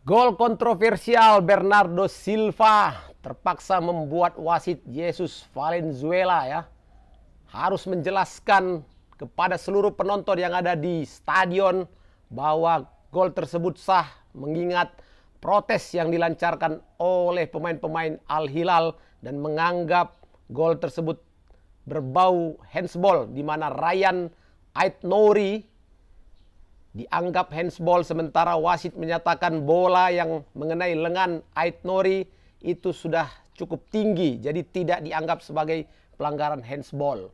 Gol kontroversial Bernardo Silva terpaksa membuat wasit Jesus Valenzuela harus menjelaskan kepada seluruh penonton yang ada di stadion bahwa gol tersebut sah, mengingat protes yang dilancarkan oleh pemain-pemain Al Hilal dan menganggap gol tersebut berbau handsball, di mana Ryan Ait-Nouri dianggap handsball, sementara wasit menyatakan bola yang mengenai lengan Ait-Nouri itu sudah cukup tinggi, jadi tidak dianggap sebagai pelanggaran handsball.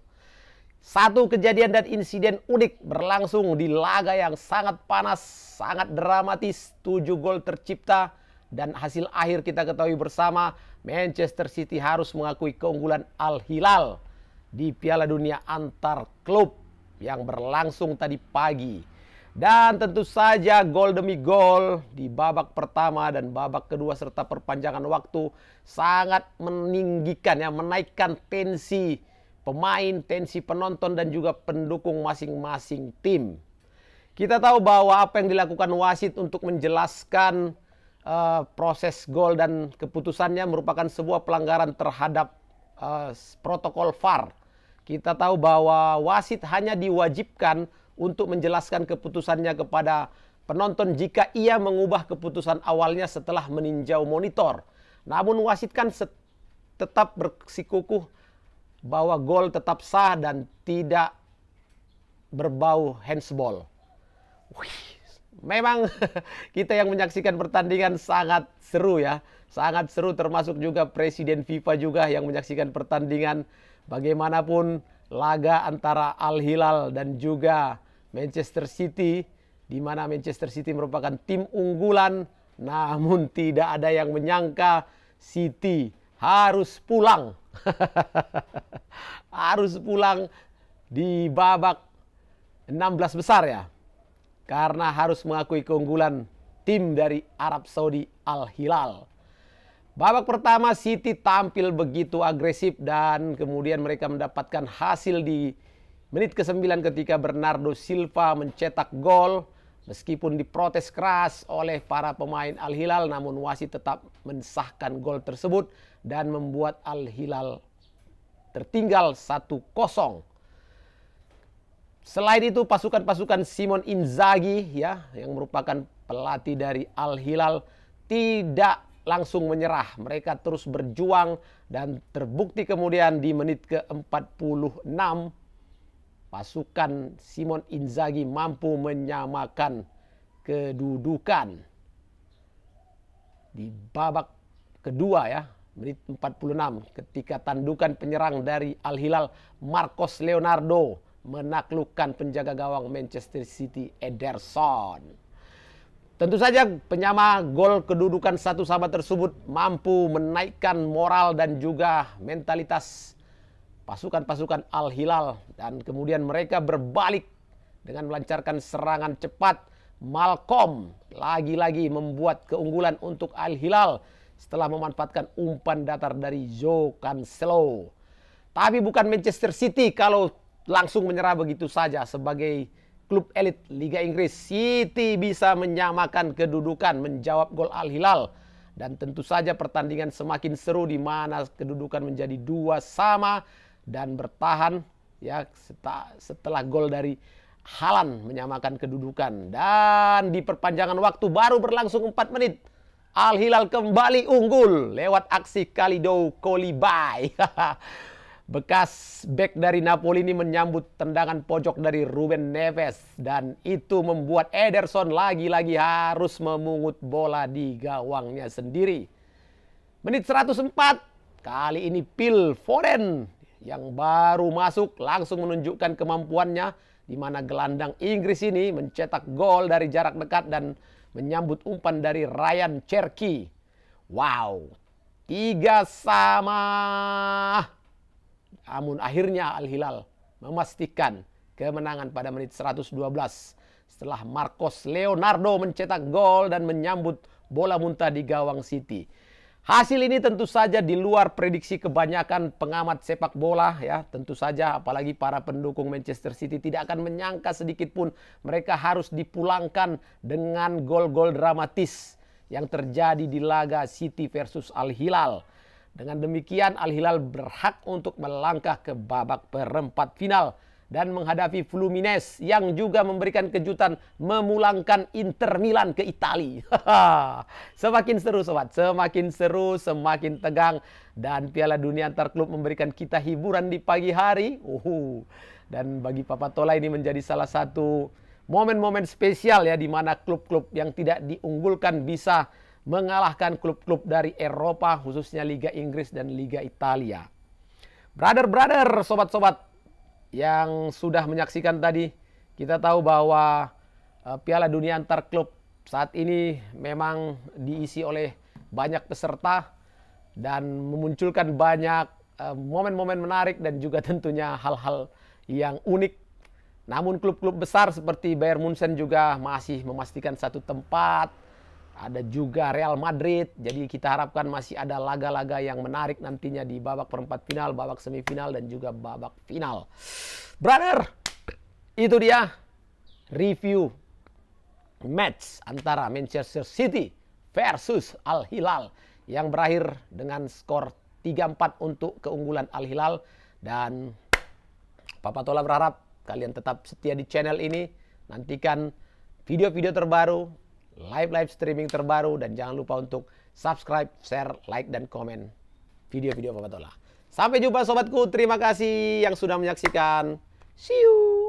Satu kejadian dan insiden unik berlangsung di laga yang sangat panas, sangat dramatis. 7 gol tercipta dan hasil akhir kita ketahui bersama, Manchester City harus mengakui keunggulan Al Hilal di Piala Dunia antar klub yang berlangsung tadi pagi. Dan tentu saja gol demi gol di babak pertama dan babak kedua serta perpanjangan waktu sangat meninggikan, menaikkan tensi pemain, tensi penonton dan juga pendukung masing-masing tim. Kita tahu bahwa apa yang dilakukan wasit untuk menjelaskan proses gol dan keputusannya merupakan sebuah pelanggaran terhadap protokol VAR. Kita tahu bahwa wasit hanya diwajibkan untuk menjelaskan keputusannya kepada penonton jika ia mengubah keputusan awalnya setelah meninjau monitor. Namun wasit kan tetap bersikukuh bahwa gol tetap sah dan tidak berbau handsball. Memang kita yang menyaksikan pertandingan sangat seru sangat seru, termasuk juga Presiden FIFA juga yang menyaksikan pertandingan. Bagaimanapun laga antara Al Hilal dan juga Manchester City, di mana Manchester City merupakan tim unggulan, namun tidak ada yang menyangka City harus pulang. Harus pulang di babak 16 besar karena harus mengakui keunggulan tim dari Arab Saudi Al Hilal. Babak pertama City tampil begitu agresif dan kemudian mereka mendapatkan hasil di menit ke-9 ketika Bernardo Silva mencetak gol. Meskipun diprotes keras oleh para pemain Al Hilal, namun wasit tetap mensahkan gol tersebut dan membuat Al Hilal tertinggal 1-0. Selain itu pasukan-pasukan Simone Inzaghi yang merupakan pelatih dari Al Hilal tidak langsung menyerah. Mereka terus berjuang dan terbukti kemudian di menit ke-46 pasukan Simone Inzaghi mampu menyamakan kedudukan di babak kedua menit 46 ketika tandukan penyerang dari Al Hilal Marcos Leonardo menaklukkan penjaga gawang Manchester City Ederson. Tentu saja penyama gol kedudukan 1-1 tersebut mampu menaikkan moral dan juga mentalitas pasukan-pasukan Al Hilal, dan kemudian mereka berbalik dengan melancarkan serangan cepat. Malcolm lagi-lagi membuat keunggulan untuk Al Hilal setelah memanfaatkan umpan datar dari Joe Cancelo. Tapi bukan Manchester City kalau langsung menyerah begitu saja. Sebagai klub elit Liga Inggris, City bisa menyamakan kedudukan, menjawab gol Al Hilal. Dan tentu saja pertandingan semakin seru di mana kedudukan menjadi 2-2 dan bertahan setelah gol dari Haaland menyamakan kedudukan. Dan di perpanjangan waktu baru berlangsung 4 menit, Al Hilal kembali unggul lewat aksi Kalidou Koulibaly. Bekas bek dari Napoli ini menyambut tendangan pojok dari Ruben Neves, dan itu membuat Ederson lagi-lagi harus memungut bola di gawangnya sendiri. Menit 104, kali ini Phil Foden yang baru masuk langsung menunjukkan kemampuannya, di mana gelandang Inggris ini mencetak gol dari jarak dekat dan menyambut umpan dari Ryan Cherki. Wow, 3-3. Namun akhirnya Al Hilal memastikan kemenangan pada menit 112 setelah Marcos Leonardo mencetak gol dan menyambut bola muntah di gawang City. Hasil ini tentu saja di luar prediksi kebanyakan pengamat sepak bola tentu saja, apalagi para pendukung Manchester City tidak akan menyangka sedikit pun mereka harus dipulangkan dengan gol-gol dramatis yang terjadi di laga City versus Al Hilal. Dengan demikian Al Hilal berhak untuk melangkah ke babak perempat final dan menghadapi Fluminense yang juga memberikan kejutan memulangkan Inter Milan ke Italia. Semakin seru sobat, semakin seru, semakin tegang, dan Piala Dunia antar klub memberikan kita hiburan di pagi hari. Dan bagi Papa Tola ini menjadi salah satu momen-momen spesial ya, di mana klub-klub yang tidak diunggulkan bisa mengalahkan klub-klub dari Eropa, khususnya Liga Inggris dan Liga Italia. Brother-brother, sobat-sobat yang sudah menyaksikan tadi, kita tahu bahwa Piala Dunia antar klub saat ini memang diisi oleh banyak peserta dan memunculkan banyak momen-momen menarik dan juga tentunya hal-hal yang unik. Namun klub-klub besar seperti Bayern Munchen juga masih memastikan satu tempat. Ada juga Real Madrid. Jadi kita harapkan masih ada laga-laga yang menarik nantinya di babak perempat final, babak semifinal, dan juga babak final. Brother, itu dia review match antara Manchester City versus Al Hilal yang berakhir dengan skor 3-4 untuk keunggulan Al Hilal. Dan Papa Tola berharap kalian tetap setia di channel ini. Nantikan video-video terbaru, live streaming terbaru, dan jangan lupa untuk subscribe, share, like, dan komen video-video Papa Tola. Sampai jumpa sobatku, terima kasih yang sudah menyaksikan. See you.